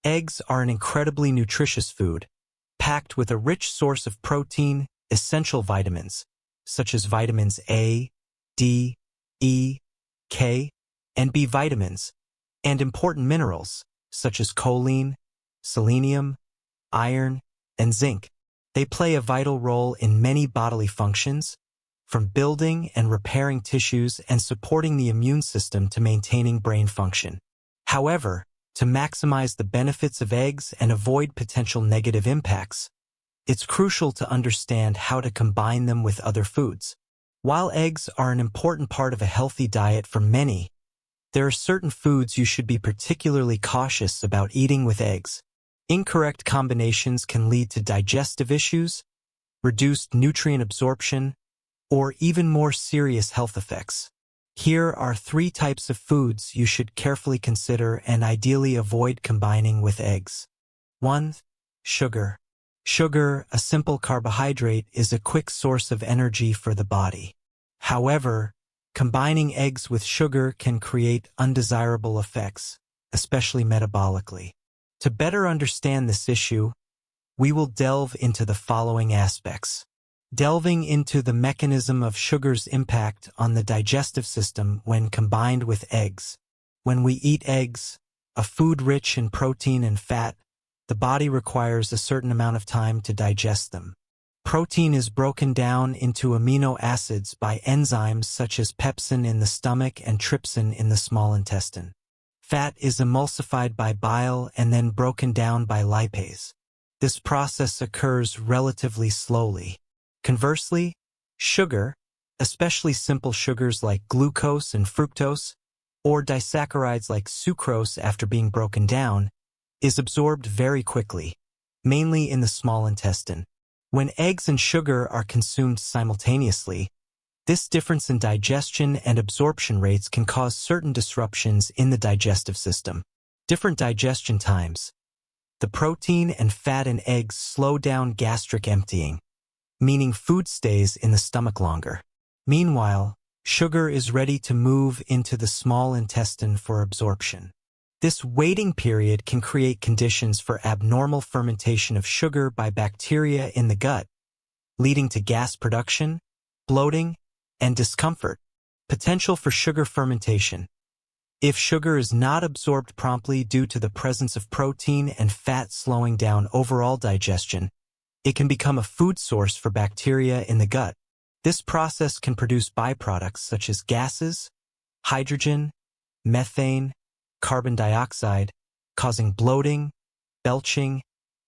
Eggs are an incredibly nutritious food, packed with a rich source of protein, essential vitamins, such as vitamins A, D, E, K, and B vitamins, and important minerals, such as choline, selenium, iron, and zinc. They play a vital role in many bodily functions, from building and repairing tissues and supporting the immune system to maintaining brain function. However, to maximize the benefits of eggs and avoid potential negative impacts, it's crucial to understand how to combine them with other foods. While eggs are an important part of a healthy diet for many, there are certain foods you should be particularly cautious about eating with eggs. Incorrect combinations can lead to digestive issues, reduced nutrient absorption, or even more serious health effects. Here are 3 types of foods you should carefully consider and ideally avoid combining with eggs. 1. Sugar. Sugar, a simple carbohydrate, is a quick source of energy for the body. However, combining eggs with sugar can create undesirable effects, especially metabolically. To better understand this issue, we will delve into the following aspects. Delving into the mechanism of sugar's impact on the digestive system when combined with eggs. When we eat eggs, a food rich in protein and fat, the body requires a certain amount of time to digest them. Protein is broken down into amino acids by enzymes such as pepsin in the stomach and trypsin in the small intestine. Fat is emulsified by bile and then broken down by lipase. This process occurs relatively slowly. Conversely, sugar, especially simple sugars like glucose and fructose, or disaccharides like sucrose after being broken down, is absorbed very quickly, mainly in the small intestine. When eggs and sugar are consumed simultaneously, this difference in digestion and absorption rates can cause certain disruptions in the digestive system. Different digestion times. The protein and fat in eggs slow down gastric emptying, meaning food stays in the stomach longer. Meanwhile, sugar is ready to move into the small intestine for absorption. This waiting period can create conditions for abnormal fermentation of sugar by bacteria in the gut, leading to gas production, bloating, and discomfort. Potential for sugar fermentation. If sugar is not absorbed promptly due to the presence of protein and fat slowing down overall digestion, it can become a food source for bacteria in the gut. This process can produce byproducts such as gases, hydrogen, methane, carbon dioxide, causing bloating, belching,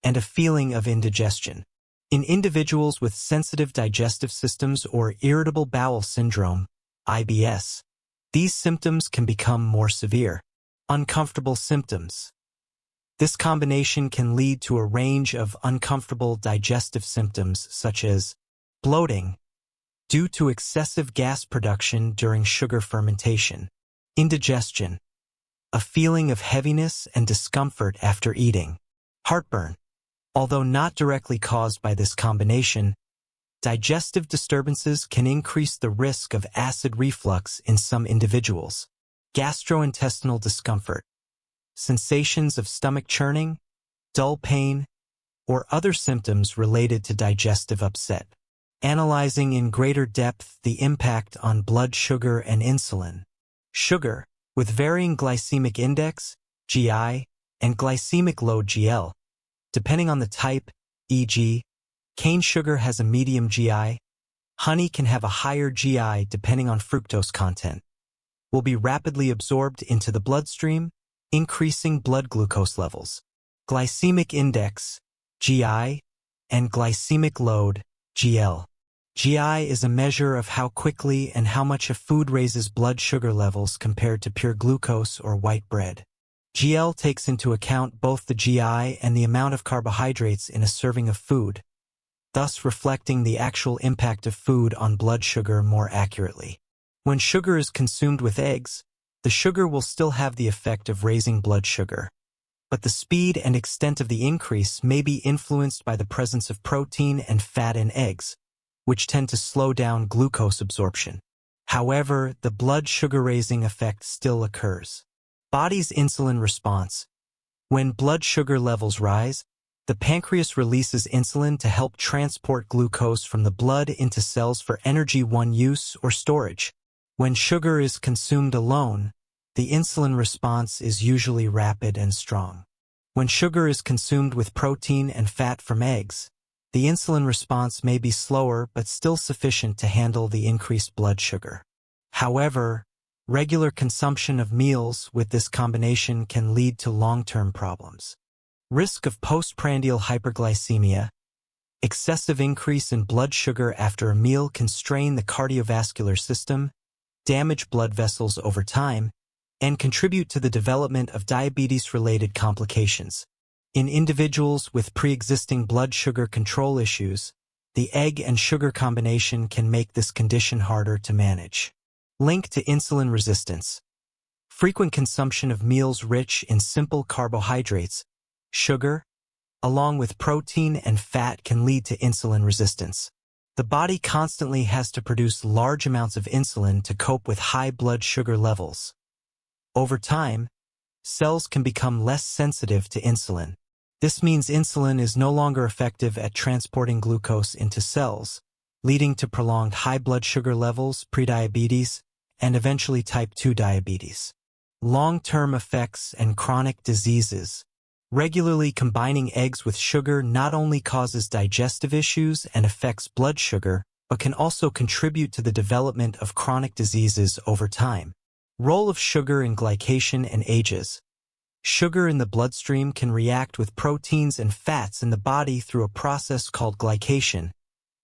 and a feeling of indigestion. In individuals with sensitive digestive systems or irritable bowel syndrome, IBS, these symptoms can become more severe. Uncomfortable symptoms. This combination can lead to a range of uncomfortable digestive symptoms such as bloating due to excessive gas production during sugar fermentation, indigestion, a feeling of heaviness and discomfort after eating, heartburn. Although not directly caused by this combination, digestive disturbances can increase the risk of acid reflux in some individuals. Gastrointestinal discomfort. Sensations of stomach churning, dull pain, or other symptoms related to digestive upset. Analyzing in greater depth the impact on blood sugar and insulin. Sugar, with varying glycemic index, GI, and glycemic load GL. Depending on the type, e.g., cane sugar has a medium GI, honey can have a higher GI depending on fructose content, will be rapidly absorbed into the bloodstream, increasing blood glucose levels. Glycemic index, GI, and glycemic load, GL. GI is a measure of how quickly and how much a food raises blood sugar levels compared to pure glucose or white bread. GL takes into account both the GI and the amount of carbohydrates in a serving of food, thus reflecting the actual impact of food on blood sugar more accurately. When sugar is consumed with eggs, the sugar will still have the effect of raising blood sugar, but the speed and extent of the increase may be influenced by the presence of protein and fat in eggs, which tend to slow down glucose absorption. However, the blood sugar raising effect still occurs. Body's insulin response. When blood sugar levels rise, the pancreas releases insulin to help transport glucose from the blood into cells for energy use or storage. When sugar is consumed alone, the insulin response is usually rapid and strong. When sugar is consumed with protein and fat from eggs, the insulin response may be slower but still sufficient to handle the increased blood sugar. However, regular consumption of meals with this combination can lead to long-term problems. Risk of postprandial hyperglycemia. Excessive increase in blood sugar after a meal can strain the cardiovascular system, damage blood vessels over time, and contribute to the development of diabetes-related complications. In individuals with pre-existing blood sugar control issues, the egg and sugar combination can make this condition harder to manage. Link to insulin resistance. Frequent consumption of meals rich in simple carbohydrates, sugar, along with protein and fat can lead to insulin resistance. The body constantly has to produce large amounts of insulin to cope with high blood sugar levels. Over time, cells can become less sensitive to insulin. This means insulin is no longer effective at transporting glucose into cells, leading to prolonged high blood sugar levels, prediabetes, and eventually type 2 diabetes. Long-term effects and chronic diseases. Regularly combining eggs with sugar not only causes digestive issues and affects blood sugar, but can also contribute to the development of chronic diseases over time. Role of sugar in glycation and ages. Sugar in the bloodstream can react with proteins and fats in the body through a process called glycation,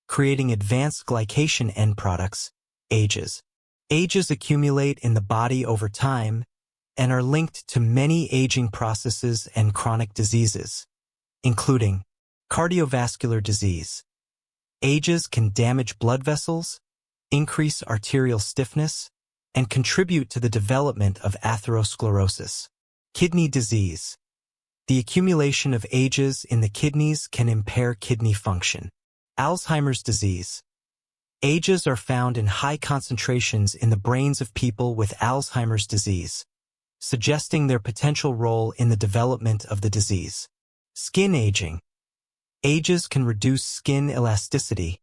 creating advanced glycation end products, ages. Ages accumulate in the body over time and are linked to many aging processes and chronic diseases, including cardiovascular disease. Ages can damage blood vessels, increase arterial stiffness, and contribute to the development of atherosclerosis. Kidney disease. The accumulation of ages in the kidneys can impair kidney function. Alzheimer's disease. Ages are found in high concentrations in the brains of people with Alzheimer's disease, suggesting their potential role in the development of the disease. Skin aging. Ages can reduce skin elasticity,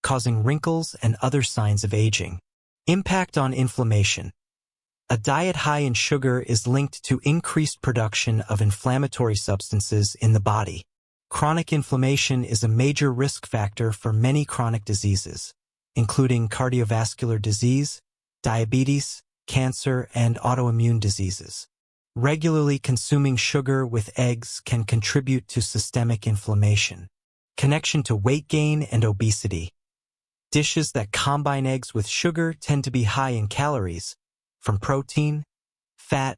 causing wrinkles and other signs of aging. Impact on inflammation. A diet high in sugar is linked to increased production of inflammatory substances in the body. Chronic inflammation is a major risk factor for many chronic diseases, including cardiovascular disease, diabetes, cancer, and autoimmune diseases. Regularly consuming sugar with eggs can contribute to systemic inflammation. Connection to weight gain and obesity. Dishes that combine eggs with sugar tend to be high in calories, from protein, fat,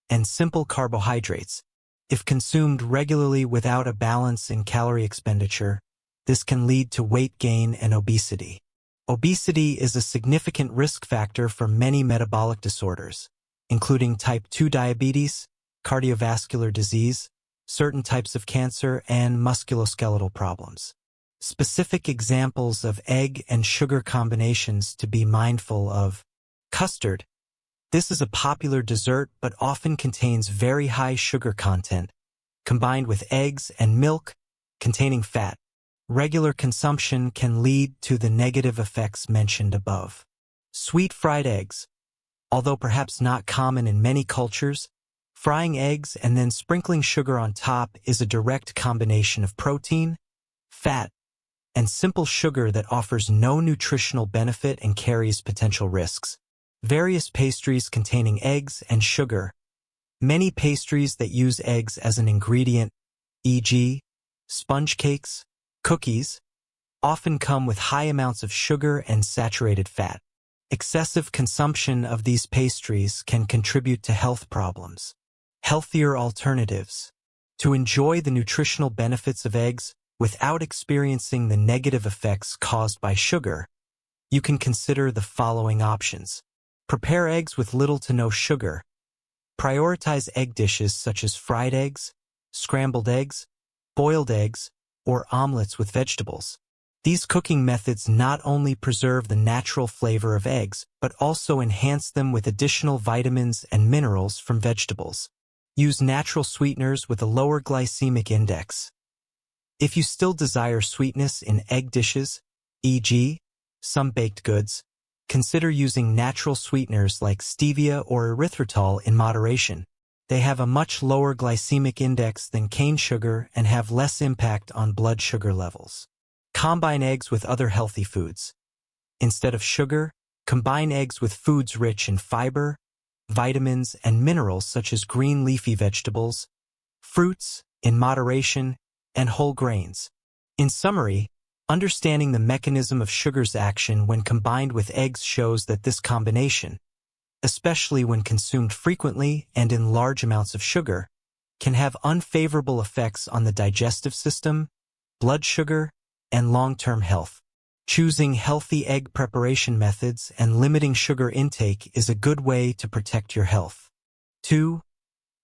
and simple carbohydrates. If consumed regularly without a balance in calorie expenditure, this can lead to weight gain and obesity. Obesity is a significant risk factor for many metabolic disorders, including type 2 diabetes, cardiovascular disease, certain types of cancer, and musculoskeletal problems. Specific examples of egg and sugar combinations to be mindful of. Custard. This is a popular dessert but often contains very high sugar content, combined with eggs and milk containing fat. Regular consumption can lead to the negative effects mentioned above. Sweet fried eggs. Although perhaps not common in many cultures, frying eggs and then sprinkling sugar on top is a direct combination of protein, fat, and simple sugar that offers no nutritional benefit and carries potential risks. Various pastries containing eggs and sugar. Many pastries that use eggs as an ingredient, e.g., sponge cakes, cookies, often come with high amounts of sugar and saturated fat. Excessive consumption of these pastries can contribute to health problems. Healthier alternatives. To enjoy the nutritional benefits of eggs without experiencing the negative effects caused by sugar, you can consider the following options. Prepare eggs with little to no sugar. Prioritize egg dishes such as fried eggs, scrambled eggs, boiled eggs, or omelets with vegetables. These cooking methods not only preserve the natural flavor of eggs, but also enhance them with additional vitamins and minerals from vegetables. Use natural sweeteners with a lower glycemic index. If you still desire sweetness in egg dishes, e.g., some baked goods, consider using natural sweeteners like stevia or erythritol in moderation. They have a much lower glycemic index than cane sugar and have less impact on blood sugar levels. Combine eggs with other healthy foods. Instead of sugar, combine eggs with foods rich in fiber, vitamins, and minerals such as green leafy vegetables, fruits, in moderation, and whole grains. In summary, understanding the mechanism of sugar's action when combined with eggs shows that this combination, especially when consumed frequently and in large amounts of sugar, can have unfavorable effects on the digestive system, blood sugar, and long-term health. Choosing healthy egg preparation methods and limiting sugar intake is a good way to protect your health. 2.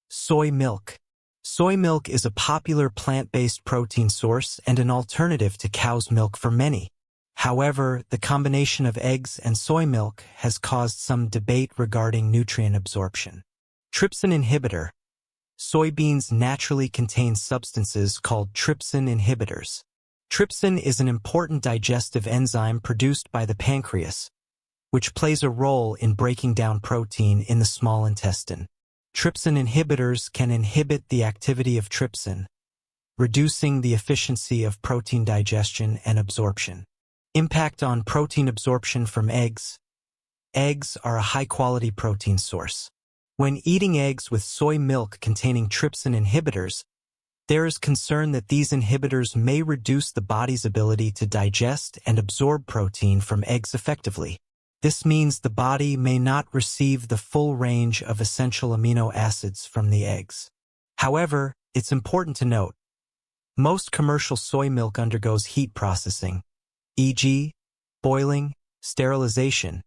Soy milk. Soy milk is a popular plant-based protein source and an alternative to cow's milk for many. However, the combination of eggs and soy milk has caused some debate regarding nutrient absorption. Trypsin inhibitor. Soybeans naturally contain substances called trypsin inhibitors. Trypsin is an important digestive enzyme produced by the pancreas, which plays a role in breaking down protein in the small intestine. Trypsin inhibitors can inhibit the activity of trypsin, reducing the efficiency of protein digestion and absorption. Impact on protein absorption from eggs. Eggs are a high-quality protein source. When eating eggs with soy milk containing trypsin inhibitors, there is concern that these inhibitors may reduce the body's ability to digest and absorb protein from eggs effectively. This means the body may not receive the full range of essential amino acids from the eggs. However, it's important to note, most commercial soy milk undergoes heat processing, e.g., boiling, sterilization,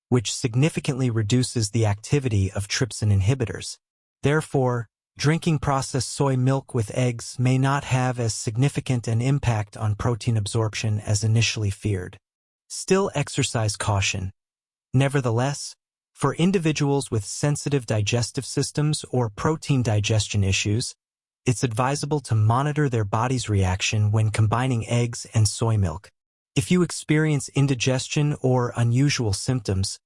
which significantly reduces the activity of trypsin inhibitors. Therefore, drinking processed soy milk with eggs may not have as significant an impact on protein absorption as initially feared. Still exercise caution. Nevertheless, for individuals with sensitive digestive systems or protein digestion issues, it's advisable to monitor their body's reaction when combining eggs and soy milk. If you experience indigestion or unusual symptoms,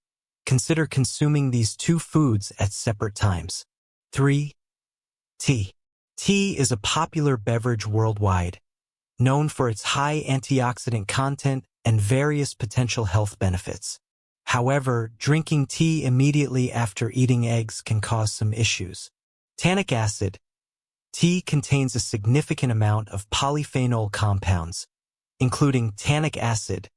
consider consuming these two foods at separate times. 3. Tea. Tea is a popular beverage worldwide, known for its high antioxidant content and various potential health benefits. However, drinking tea immediately after eating eggs can cause some issues. Tannic acid. Tea contains a significant amount of polyphenol compounds, including tannic acid,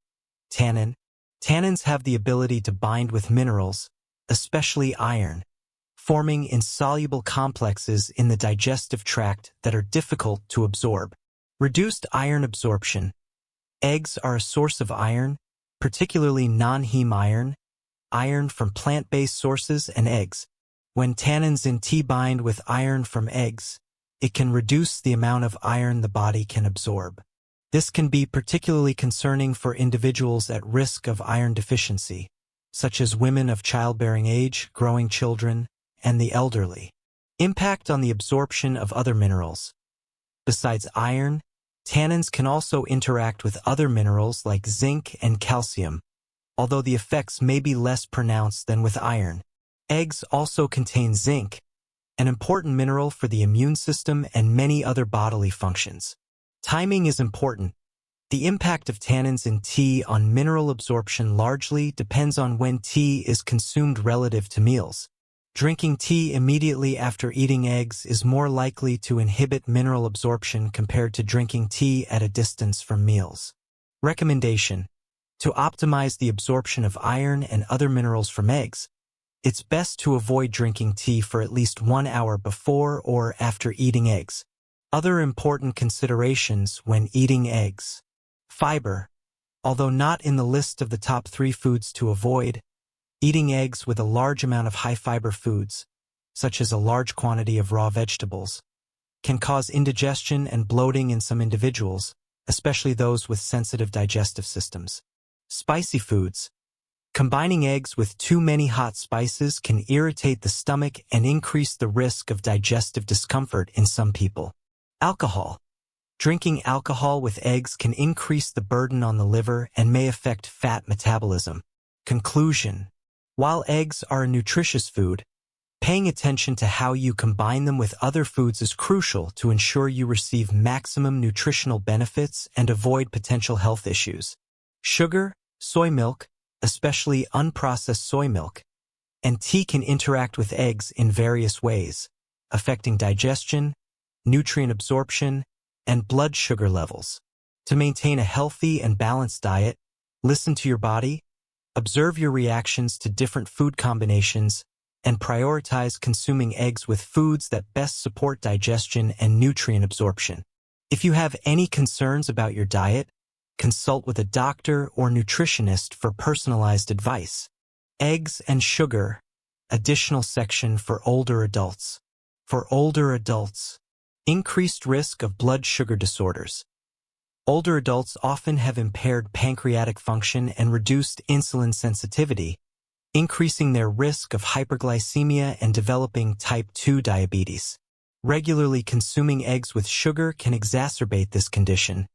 tannin. Tannins have the ability to bind with minerals, especially iron, forming insoluble complexes in the digestive tract that are difficult to absorb. Reduced iron absorption. Eggs are a source of iron, particularly non-heme iron, iron from plant-based sources and eggs. When tannins in tea bind with iron from eggs, it can reduce the amount of iron the body can absorb. This can be particularly concerning for individuals at risk of iron deficiency, such as women of childbearing age, growing children, and the elderly. Impact on the absorption of other minerals. Besides iron, tannins can also interact with other minerals like zinc and calcium, although the effects may be less pronounced than with iron. Eggs also contain zinc, an important mineral for the immune system and many other bodily functions. Timing is important. The impact of tannins in tea on mineral absorption largely depends on when tea is consumed relative to meals. Drinking tea immediately after eating eggs is more likely to inhibit mineral absorption compared to drinking tea at a distance from meals. Recommendation: to optimize the absorption of iron and other minerals from eggs, it's best to avoid drinking tea for at least 1 hour before or after eating eggs. Other important considerations when eating eggs. Fiber. Although not in the list of the top 3 foods to avoid, eating eggs with a large amount of high-fiber foods, such as a large quantity of raw vegetables, can cause indigestion and bloating in some individuals, especially those with sensitive digestive systems. Spicy foods. Combining eggs with too many hot spices can irritate the stomach and increase the risk of digestive discomfort in some people. Alcohol. Drinking alcohol with eggs can increase the burden on the liver and may affect fat metabolism. Conclusion. While eggs are a nutritious food, paying attention to how you combine them with other foods is crucial to ensure you receive maximum nutritional benefits and avoid potential health issues. Sugar, soy milk, especially unprocessed soy milk, and tea can interact with eggs in various ways, affecting digestion, nutrient absorption, and blood sugar levels. To maintain a healthy and balanced diet, listen to your body, observe your reactions to different food combinations, and prioritize consuming eggs with foods that best support digestion and nutrient absorption. If you have any concerns about your diet, consult with a doctor or nutritionist for personalized advice. Eggs and sugar. Additional section for older adults. For older adults, increased risk of blood sugar disorders. Older adults often have impaired pancreatic function and reduced insulin sensitivity, increasing their risk of hyperglycemia and developing type 2 diabetes. Regularly consuming eggs with sugar can exacerbate this condition,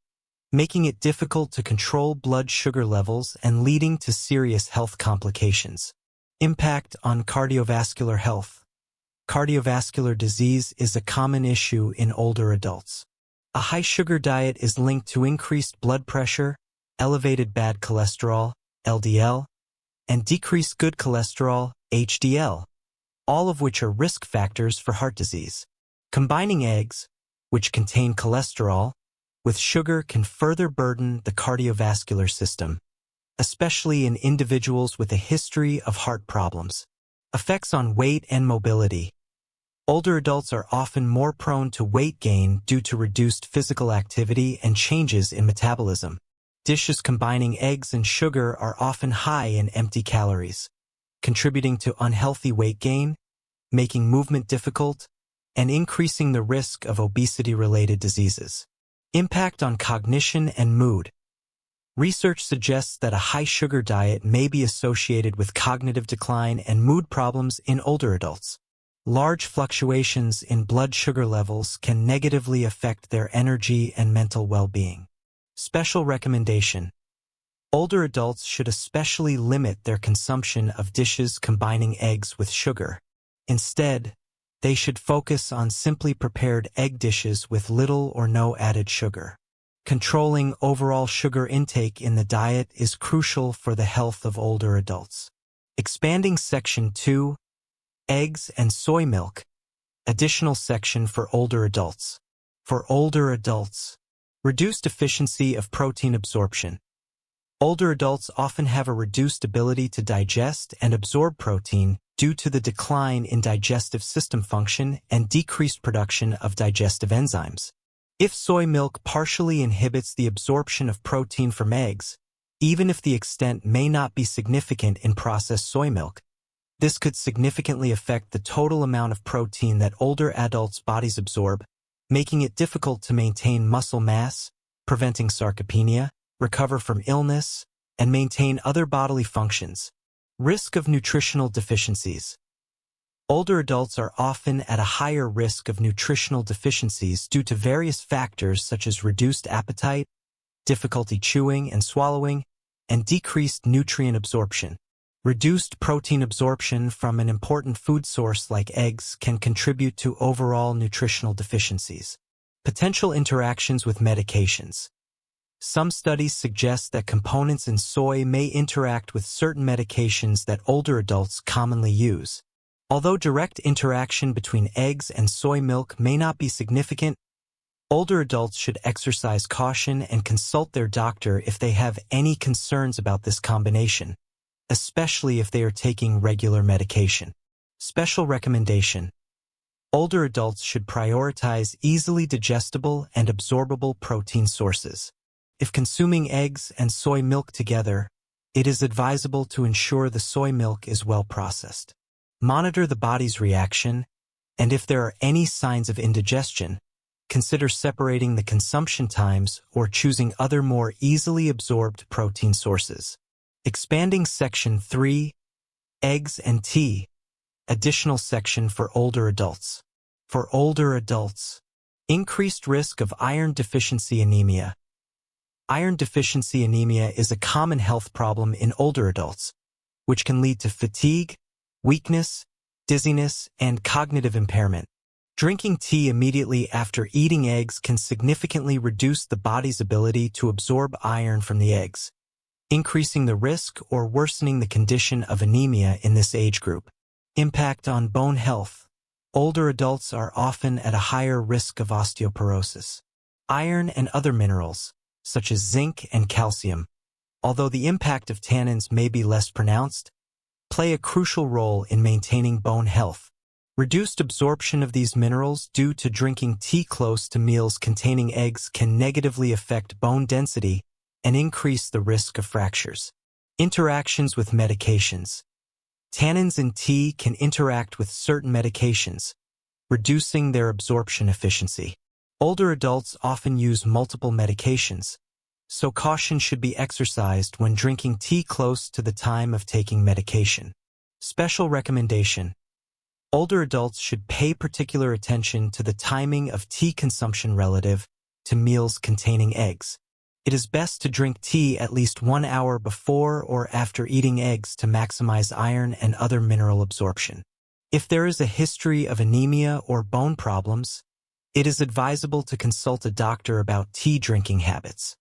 making it difficult to control blood sugar levels and leading to serious health complications. Impact on cardiovascular health. Cardiovascular disease is a common issue in older adults. A high-sugar diet is linked to increased blood pressure, elevated bad cholesterol, LDL, and decreased good cholesterol, HDL, all of which are risk factors for heart disease. Combining eggs, which contain cholesterol, with sugar can further burden the cardiovascular system, especially in individuals with a history of heart problems. Effects on weight and mobility. Older adults are often more prone to weight gain due to reduced physical activity and changes in metabolism. Dishes combining eggs and sugar are often high in empty calories, contributing to unhealthy weight gain, making movement difficult, and increasing the risk of obesity-related diseases. Impact on cognition and mood. Research suggests that a high-sugar diet may be associated with cognitive decline and mood problems in older adults. Large fluctuations in blood sugar levels can negatively affect their energy and mental well-being. Special recommendation. Older adults should especially limit their consumption of dishes combining eggs with sugar. Instead, they should focus on simply prepared egg dishes with little or no added sugar. Controlling overall sugar intake in the diet is crucial for the health of older adults. Expanding Section 2. Eggs and soy milk. Additional section for older adults. For older adults, reduced efficiency of protein absorption. Older adults often have a reduced ability to digest and absorb protein due to the decline in digestive system function and decreased production of digestive enzymes. If soy milk partially inhibits the absorption of protein from eggs, even if the extent may not be significant in processed soy milk, this could significantly affect the total amount of protein that older adults' bodies absorb, making it difficult to maintain muscle mass, preventing sarcopenia, recover from illness, and maintain other bodily functions. Risk of nutritional deficiencies. Older adults are often at a higher risk of nutritional deficiencies due to various factors such as reduced appetite, difficulty chewing and swallowing, and decreased nutrient absorption. Reduced protein absorption from an important food source like eggs can contribute to overall nutritional deficiencies. Potential interactions with medications. Some studies suggest that components in soy may interact with certain medications that older adults commonly use. Although direct interaction between eggs and soy milk may not be significant, older adults should exercise caution and consult their doctor if they have any concerns about this combination, especially if they are taking regular medication. Special recommendation. Older adults should prioritize easily digestible and absorbable protein sources. If consuming eggs and soy milk together, it is advisable to ensure the soy milk is well processed. Monitor the body's reaction, and if there are any signs of indigestion, consider separating the consumption times or choosing other more easily absorbed protein sources. Expanding Section 3, Eggs and Tea. Additional section for older adults. For older adults, increased risk of iron deficiency anemia. Iron deficiency anemia is a common health problem in older adults, which can lead to fatigue, weakness, dizziness, and cognitive impairment. Drinking tea immediately after eating eggs can significantly reduce the body's ability to absorb iron from the eggs, increasing the risk or worsening the condition of anemia in this age group. Impact on bone health. Older adults are often at a higher risk of osteoporosis. Iron and other minerals, such as zinc and calcium, although the impact of tannins may be less pronounced, play a crucial role in maintaining bone health. Reduced absorption of these minerals due to drinking tea close to meals containing eggs can negatively affect bone density and increase the risk of fractures. Interactions with medications. Tannins in tea can interact with certain medications, reducing their absorption efficiency. Older adults often use multiple medications, so caution should be exercised when drinking tea close to the time of taking medication. Special recommendation. Older adults should pay particular attention to the timing of tea consumption relative to meals containing eggs. It is best to drink tea at least 1 hour before or after eating eggs to maximize iron and other mineral absorption. If there is a history of anemia or bone problems, it is advisable to consult a doctor about tea drinking habits.